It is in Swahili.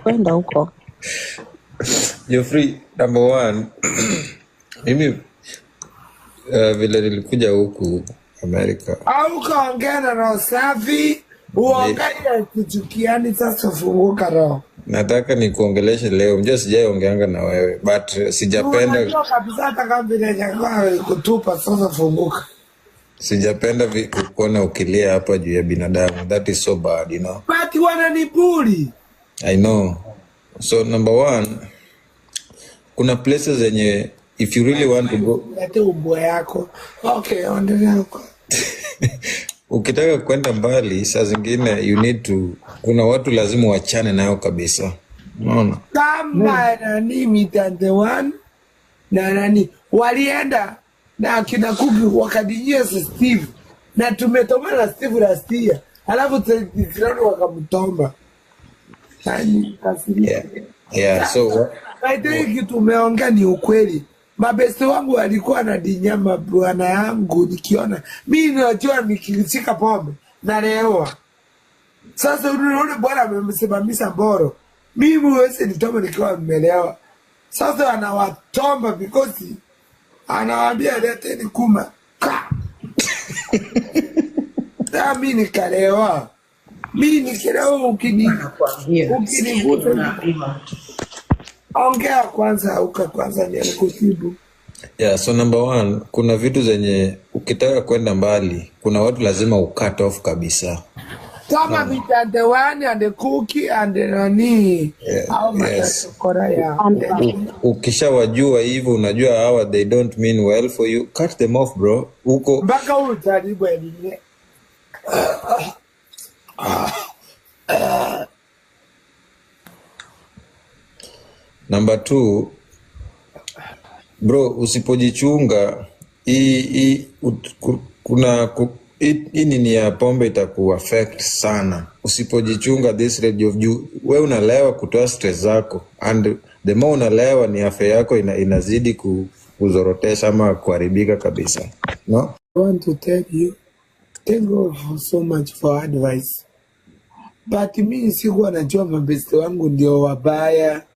kwenda huko. Geoffrey, number one, mimi vile nilikuja huku Amerika. Au kaongea na roho safi, uongea kuchukiani sasa funguka roho. Nataka nikuongeleshe leo. Mjua sijaiongeanga na wewe, but sijapenda. Unajua kabisa hata kama vile nyakwa kutupa sasa funguka. Sijapenda kuona ukilia hapa juu ya binadamu. That is so bad, you know. But wananibuli. I know. So number one, kuna places zenye if you really want to go, Lete umbo yako. Okay, endelea huko. ukitaka kwenda mbali, saa zingine you need to, kuna watu lazima wachane nayo kabisa. Unaona? Kama nani mitande one na nani walienda na kina Kuki wakadijia Steve na tumetoma na Steve last year. Alafu Tirani wakamtomba. Nani kasiri. Yeah, so I think tumeongea ni ukweli. Mabeste wangu walikuwa na dinyama bwana yangu nikiona. Mimi najua nikishika pombe na lewa. Sasa unaona bwana amemsimamisha mboro. Mimi huwezi nitoma nikiwa nimelewa. Sasa anawatomba because anawaambia leteni kuma. Mimi nikalewa. Mimi nikilewa ukinigusa. Ongea kwanza kwanza ni kutibu. yeah, so number one, kuna vitu zenye ukitaka kwenda mbali, kuna watu lazima ucut off kabisa. Kama mitande one and Kuki and nani. Yes. Korea. Ukishawajua hivyo, unajua hawa they don't mean well for you, cut them off bro. Uko Mpaka utaribu elimu. number two, bro, usipojichunga hii nini ya pombe itakuaffect sana. Usipojichunga this rate of you, wewe unalewa kutoa stress zako, and the more unalewa ni afya yako inazidi kuzorotesha ama kuharibika kabisa. No? I want to tell you, thank God so much for advice. But mimi sikuwa najua mabeste wangu ndio wabaya.